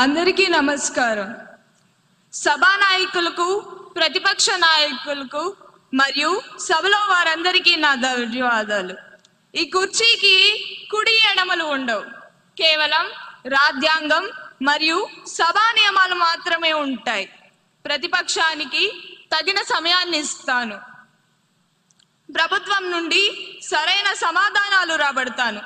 అందరికీ నమస్కారం. సభా నాయకులకు, ప్రతిపక్ష నాయకులకు మరియు సభలో వారందరికీ నా ధన్యవాదాలు. ఈ కుర్చీకి కుడి ఎడమలు ఉండవు, కేవలం రాజ్యాంగం మరియు సభా నియమాలు మాత్రమే ఉంటాయి. ప్రతిపక్షానికి తగిన సమయాన్ని ఇస్తాను. ప్రభుత్వం నుండి సరైన సమాధానాలు రాబడతాను.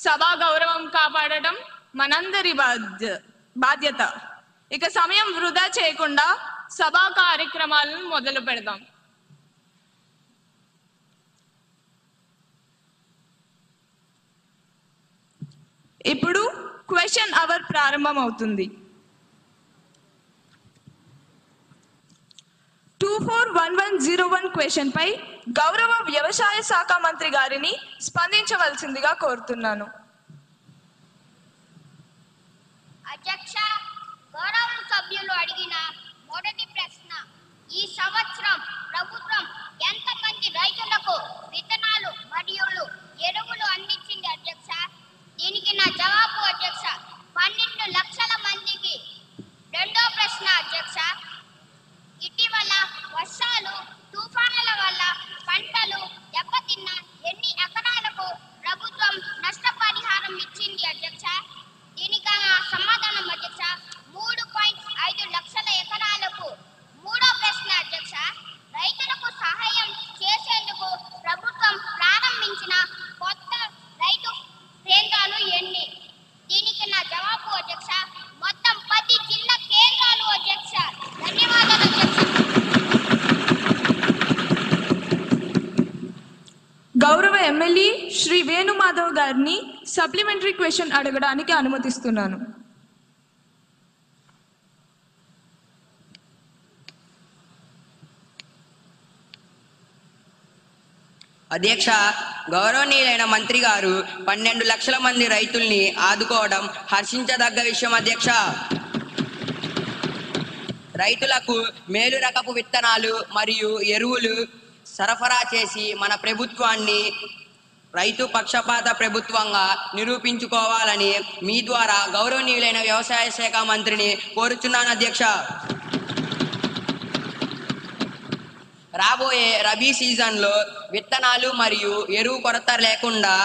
సభా గౌరవం కాపాడటం మనందరి బాధ్యత. ఇక సమయం వృధా చేయకుండా సభా కార్యక్రమాలను మొదలు పెడదాం. ఇప్పుడు క్వశ్చన్ అవర్ ప్రారంభం అవుతుంది. 241101 క్వశ్చన్ పై గౌరవ వ్యవసాయ శాఖ మంత్రి గారిని స్పందించవలసిందిగా కోరుతున్నాను. అధ్యక్ష, గౌరవ సభ్యులు అడిగిన మొదటి ప్రశ్న, ఈ సంవత్సరం ప్రభుత్వం ఎంతమంది రైతులకు విత్తనాలు మరియు ఎరువులు అందించింది అధ్యక్ష? దీనికి నా జవాబు అధ్యక్ష, 12 లక్షల మందికి. రెండో ప్రశ్న అధ్యక్ష, ఇటీవల వర్షాలు, తుఫానుల వల్ల పంటలు దెబ్బతిన్న ఎన్ని ఎకరాలకు ప్రభుత్వం నష్టపరిహారం ఇచ్చింది అధ్యక్ష? దీనికి సమాధానం అధ్యక్ష, 3.5 లక్షల ఎకరాలకు. మూడో ప్రశ్న అధ్యక్ష, రైతులకు సహాయం చేసేందుకు ప్రభుత్వం ప్రారంభించిన కొత్త రైతు కేంద్రాలు ఎన్ని? దీనికి నా జవాబు అధ్యక్ష, మొత్తం 10 జిల్లా కేంద్రాలు అధ్యక్ష. ధన్యవాదాలు అధ్యక్ష. గౌరవ ఎమ్మెల్యే శ్రీ వేణుమాధవ్ గారిని సప్లిమెంటరీ క్వశ్చన్ అడగడానికి అనుమతిస్తున్నాను. అధ్యక్ష, గౌరవనీయులైన మంత్రి గారు 12 లక్షల మంది రైతుల్ని ఆదుకోవడం హర్షించదగ్గ విషయం అధ్యక్ష. రైతులకు మేలు రకపు విత్తనాలు మరియు ఎరువులు సరఫరా చేసి మన ప్రభుత్వాన్ని రైతు పక్షపాత ప్రభుత్వంగా నిరూపించుకోవాలని మీ ద్వారా గౌరవనీయులైన వ్యవసాయ శాఖ మంత్రిని కోరుచున్నాను అధ్యక్ష. రాబోయే రబీ సీజన్లో విత్తనాలు మరియు ఎరువు కొరత లేకుండా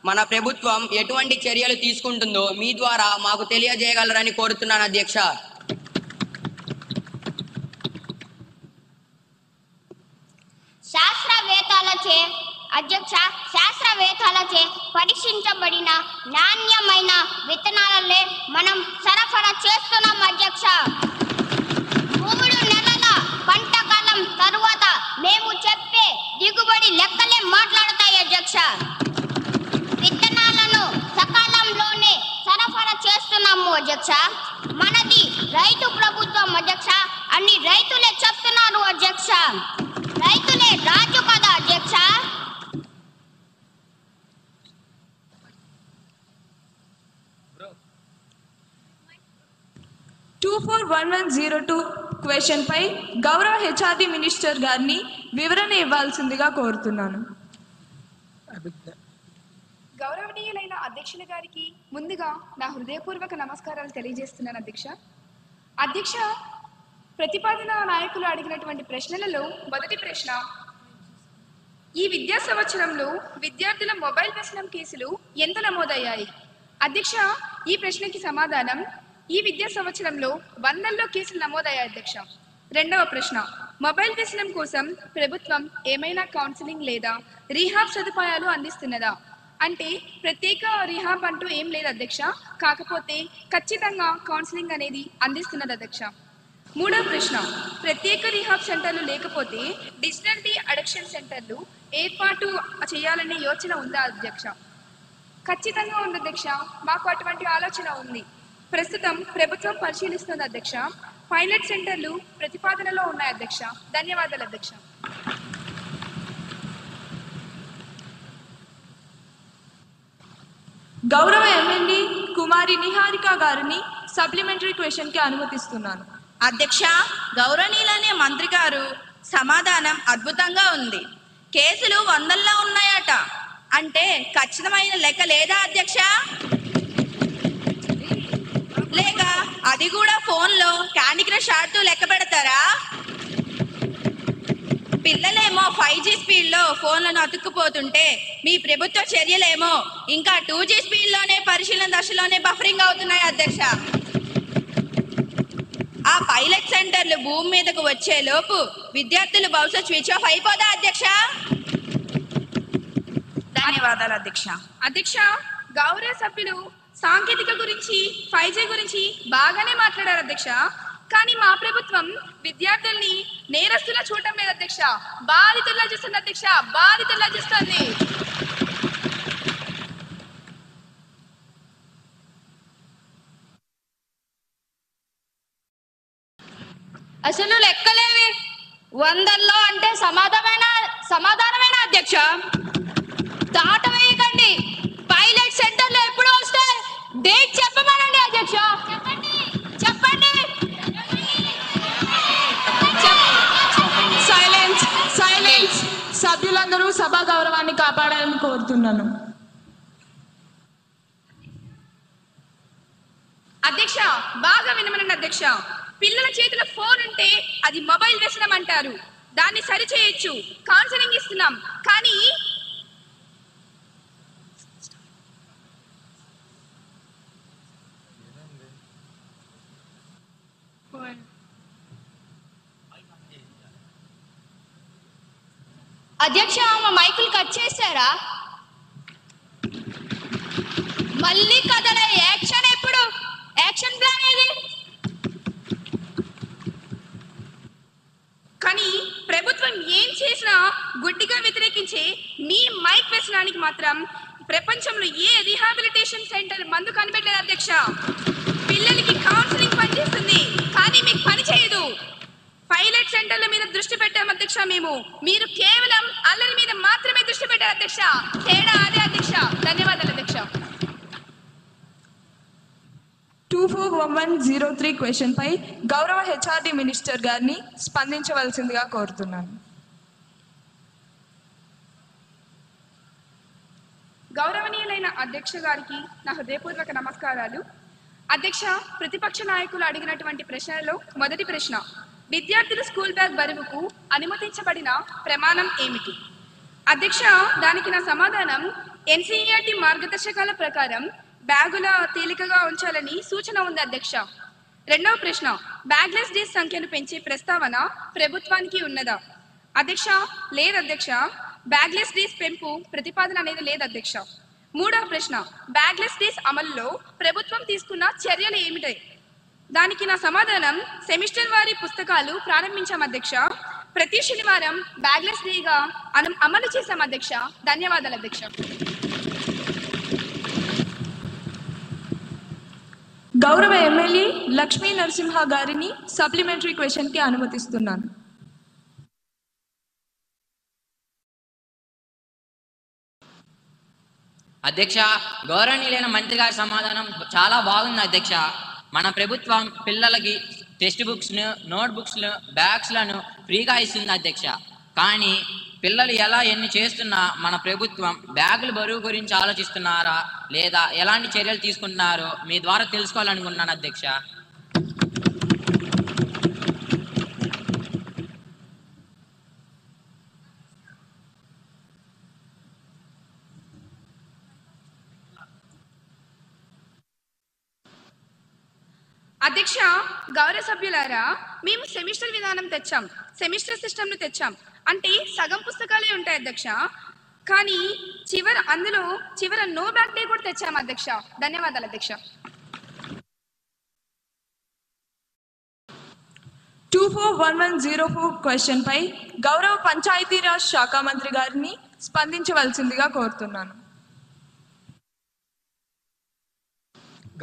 మన ప్రభుత్వం ఎటువంటి చర్యలు తీసుకుంటుందో మీ ద్వారా మాకు తెలియజేయగలరని కోరుతున్నాను అధ్యక్ష. శాస్త్రవేత్తలచే పరీక్షించబడిన నాణ్యమైన విత్తనాలనే మనం సరఫరా చేస్తున్నాం అధ్యక్ష. 3 నెలల పంట కాలం తరువాత మేము చెప్పే దిగుబడి లెక్కలే మాట్లాడతాయి అధ్యక్ష. విత్తనాలను సకాలంలోనే సరఫరా చేస్తున్నాము అధ్యక్ష. మనది రైతు ప్రభుత్వం అధ్యక్ష అని రైతులే చెప్తున్నారు అధ్యక్ష. రైతులే రాజు కదా అధ్యక్ష. క్వశ్చన్ పై గౌరవ హెచ్ఆర్డి మినిస్టర్ గారిని వివరణ ఇవ్వాల్సిందిగా కోరుతున్నాను. గౌరవనీయులైన అధ్యక్షుల గారికి ముందుగా నా హృదయపూర్వక నమస్కారాలు తెలియజేస్తున్నాను అధ్యక్ష. అధ్యక్ష, ప్రతిపాదన నాయకులు అడిగినటువంటి ప్రశ్నలలో మొదటి ప్రశ్న, ఈ విద్యా సంవత్సరంలో విద్యార్థుల మొబైల్ వ్యసనం కేసులు ఎంత నమోదయ్యాయి? అధ్యక్ష, ఈ ప్రశ్నకి సమాధానం, ఈ విద్యా సంవత్సరంలో 100లో కేసులు నమోదయ్యాయి అధ్యక్ష. రెండవ ప్రశ్న, మొబైల్ వ్యసనం కోసం ప్రభుత్వం ఏమైనా కౌన్సిలింగ్ లేదా రీహాబ్ సదుపాయాలు అందిస్తున్నదా? అంటే ప్రత్యేక రీహాబ్ అంటూ ఏం లేదు అధ్యక్ష, కాకపోతే ఖచ్చితంగా కౌన్సిలింగ్ అనేది అందిస్తున్నది అధ్యక్ష. మూడవ ప్రశ్న, ప్రత్యేక రీహాబ్ సెంటర్లు లేకపోతే డిజిటల్ డి అడిక్షన్ సెంటర్లు ఏర్పాటు చేయాలనే యోచన ఉందా అధ్యక్ష? ఖచ్చితంగా ఉంది అధ్యక్ష, మాకు అటువంటి ఆలోచన ఉంది. ప్రస్తుతం ప్రభుత్వం పరిశీలిస్తుంది అధ్యక్ష. పైలట్ సెంటర్లు ప్రతిపాదనలో ఉన్నాయి అధ్యక్ష. ధన్యవాదాలు అధ్యక్ష. గౌరవ ఎమ్మెల్యే కుమారి నిహారిక గారిని సప్లిమెంటరీ క్వశ్చన్ కి అనుమతిస్తున్నాను. అధ్యక్ష, గౌరవనీయులనే మంత్రి గారు సమాధానం అద్భుతంగా ఉంది. కేసులు 100లో ఉన్నాయట అంటే ఖచ్చితమైన లెక్క లేదా అధ్యక్ష? లేక అది కూడా ఫోన్లో క్యాండీ క్రష్ ఆడుతూ లెక్క పెడతారా? పిల్లలేమో 5G స్పీడ్లో ఫోన్లను అతుక్కుపోతుంటే మీ ప్రభుత్వ చర్యలేమో ఇంకా 2G స్పీడ్లోనే పరిశీలన దశలోనే బఫరింగ్ అవుతున్నాయి అధ్యక్ష. ఆ పైలట్ సెంటర్లు భూమి మీదకు వచ్చే లోపు విద్యార్థులు బహుశా స్విచ్ ఆఫ్ అయిపోదా అధ్యక్ష? ధన్యవాదాలు అధ్యక్ష. అధ్యక్ష, గౌరవ సభ్యులు సాంకేతిక గురించి 5G గురించి బాగానే మాట్లాడారు అధ్యక్ష. కానీ మా ప్రభుత్వం విద్యార్థుల్ని నేరస్తులా చూడటం లేదు అధ్యక్ష, బాధితుల్లా చూస్తుంది అధ్యక్ష, బాధితుల్లా చూస్తుంది. అసలు లెక్కలేవి 100లో అంటే సమాధానమేనా అధ్యక్ష? దాట వేయకండి. పైలట్ సెంటర్లో ఎప్పుడు వస్తాయి? డేట్ చెప్పమనండి అధ్యక్ష. చెప్పండి. Silence silence. సభ్యులందరూ సభా గౌరవాన్ని కాపాడాలని కోరుతున్నాను. అధ్యక్ష, బాగా వినమనండి అధ్యక్ష. పిల్లల చేతిలో ఫోన్ ఉంటే అది మొబైల్ వ్యసనం అంటారు. దాన్ని సరిచేయొచ్చు, కౌన్సిలింగ్ ఇస్తున్నాం. కానీ అధ్యక్ష, మా మైకులు కట్ చేశారా? మళ్ళీ కదలే. యాక్షన్ ఎప్పుడు? యాక్షన్ ప్లాన్ ఏది? కానీ ప్రభుత్వం ఏం చేసినా గుడ్డిగా వ్యతిరేకించే మీ మైక్ వ్యసనానికి మాత్రం ప్రపంచంలో ఏ రిహాబిలిటేషన్ సెంటర్ మందు కనిపెట్టలేదు అధ్యక్ష. పిల్లలకి కౌన్సిలింగ్ పనిచేస్తుంది, కానీ మీకు పని చేయదు. పైలట్ సెంటర్ల మీద దృష్టి పెట్టాం అధ్యక్ష మేము. మీరు కేవలం అల్లరి మీద మాత్రమే దృష్టి పెట్టారు అధ్యక్ష. తేడా అదే అధ్యక్ష. ధన్యవాదాలు అధ్యక్ష. 241103 క్వశ్చన్ పై గౌరవ హెచ్ఆర్డి మినిస్టర్ గారిని స్పందించవలసిందిగా కోరుతున్నాను. గౌరవనీయులైన అధ్యక్ష గారికి నా హృదయపూర్వక నమస్కారాలు. అధ్యక్ష, ప్రతిపక్ష నాయకులు అడిగినటువంటి ప్రశ్నలో మొదటి ప్రశ్న, విద్యార్థుల స్కూల్ బ్యాగ్ బరువుకు అనుమతించబడిన ప్రమాణం ఏమిటి? అధ్యక్ష, దానికి నా సమాధానం ఎన్సీఈఆర్టీ మార్గదర్శకాల ప్రకారం బ్యాగుల తేలికగా ఉంచాలని సూచన ఉంది అధ్యక్ష. రెండవ ప్రశ్న, బ్యాగ్లెస్ డేస్ సంఖ్యను పెంచే ప్రస్తావన ప్రభుత్వానికి ఉన్నదా? అధ్యక్ష, లేదు అధ్యక్ష. బ్యాగ్లెస్ డేస్ పెంపు ప్రతిపాదన అనేది లేదు అధ్యక్ష. మూడవ ప్రశ్న, బ్యాగ్లెస్ డేస్ అమలులో ప్రభుత్వం తీసుకున్న చర్యలు ఏమిటి? దానికి నా సమాధానం సెమిస్టర్ వారి పుస్తకాలు ప్రారంభించాం అధ్యక్ష. ప్రతి శనివారం బ్యాగ్లెస్ డేగా అమలు చేశాం అధ్యక్ష. ధన్యవాదాలు అధ్యక్ష. గౌరవ ఎమ్మెల్యే లక్ష్మీ నరసింహ గారిని సప్లిమెంటరీ క్వశ్చన్ కి అనుమతిస్తున్నాను. అధ్యక్ష, గౌరవనీయులైన మంత్రి గారి సమాధానం చాలా బాగుంది అధ్యక్ష. మన ప్రభుత్వం పిల్లలకి టెక్స్ట్ బుక్స్ను, నోట్ బుక్స్ను, బ్యాగ్స్లను ఫ్రీగా ఇస్తుంది అధ్యక్ష. కానీ పిల్లలు ఎన్ని చేస్తున్నా మన ప్రభుత్వం బ్యాగుల బరువు గురించి ఆలోచిస్తున్నారా లేదా ఎలాంటి చర్యలు తీసుకుంటున్నారో మీ ద్వారా తెలుసుకోవాలనుకుంటున్నాను అధ్యక్ష. అధ్యక్ష, గౌరవ సభ్యులారా, మేము సెమిస్టర్ విధానం తెచ్చాం, సెమిస్టర్ సిస్టమ్ను తెచ్చాం. అంటే సగం పుస్తకాలే ఉంటాయి అధ్యక్ష. కానీ అందులో చివర నో బ్యాక్ డే కూడా తెచ్చాము అధ్యక్ష. ధన్యవాదాలు అధ్యక్ష. 241104 క్వశ్చన్ పై గౌరవ పంచాయతీరాజ్ శాఖ మంత్రి గారిని స్పందించవలసిందిగా కోరుతున్నాను.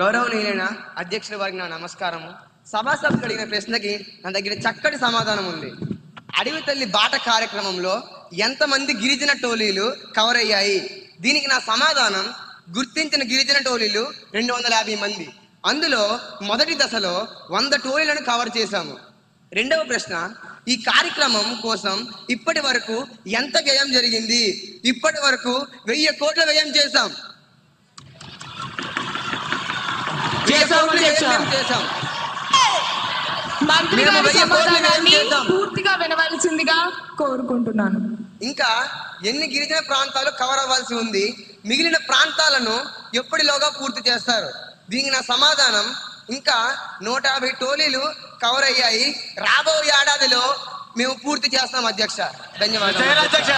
గౌరవనీయులైన అధ్యక్షుల వారికి నా నమస్కారము. సభాసభకు అడిగిన ప్రశ్నకి నా దగ్గర చక్కటి సమాధానం ఉంది. అడవి తల్లి బాట కార్యక్రమంలో ఎంతమంది గిరిజన టోలీలు కవర్ అయ్యాయి? దీనికి నా సమాధానం, గుర్తించిన గిరిజన టోలీలు 250 మంది. అందులో మొదటి దశలో 100 టోలీలను కవర్ చేశాము. రెండవ ప్రశ్న, ఈ కార్యక్రమం కోసం ఇప్పటి వరకు ఎంత వ్యయం జరిగింది? ఇప్పటి వరకు 1000 కోట్ల వ్యయం చేశాం. మంత్రి మేము గారి 1000 కోట్లు వ్యయం సమాధానాన్ని చేద్దాం. పూర్తిగా వినవలసిందిగా కోరుకుంటున్నాను. ఇంకా ఎన్ని గిరిజన ప్రాంతాలు కవర్ అవ్వాల్సి ఉంది? మిగిలిన ప్రాంతాలను ఎప్పటిలోగా పూర్తి చేస్తారు? దీనికి నా సమాధానం ఇంకా 150 టోలీలు కవర్ అయ్యాయి. రాబోయే ఏడాదిలో మేము పూర్తి చేస్తాం అధ్యక్ష. ధన్యవాదాలు అధ్యక్ష.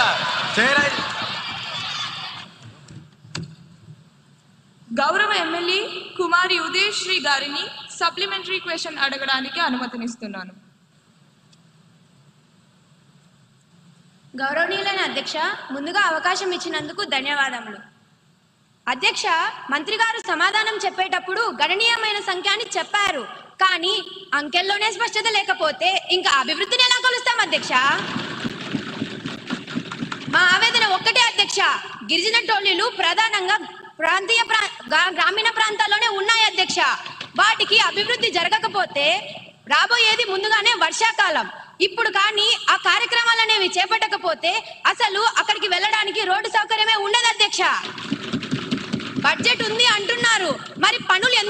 గౌరవ ఎమ్మెల్యే కుమారి ఉదయశ్రీ గారిని సప్లిమెంటరీ క్వశ్చన్ అడగడానికి అనుమతినిస్తున్నాను. గౌరవనీయులైన అధ్యక్ష, ముందుగా అవకాశం ఇచ్చినందుకు ధన్యవాదములు. అధ్యక్ష, మంత్రి గారు సమాధానం చెప్పేటప్పుడు గణనీయమైన సంఖ్య అని చెప్పారు, కానీ అంకెల్లోనే స్పష్టత లేకపోతే ఇంకా అభివృద్ధిని ఎలా కొలుస్తాం అధ్యక్ష? మా ఆవేదన ఒక్కటే అధ్యక్ష, గిరిజన టోలీలు ప్రధానంగా గ్రామీణ ప్రాంతాల్లోనే ఉన్నాయి అధ్యక్ష. వాటికి అభివృద్ధి జరగకపోతే రాబోయేది ముందుగానే వర్షాకాలం. ఇప్పుడు కానీ ఆ కార్యక్రమాలు అనేవి చేపట్టకపోతే అసలు అక్కడికి వెళ్ళడానికి రోడ్డు సౌకర్యమే ఉండదు అధ్యక్ష. బడ్జెట్ ఉంది అంటున్నారు, మరి పనులు ఎందుకు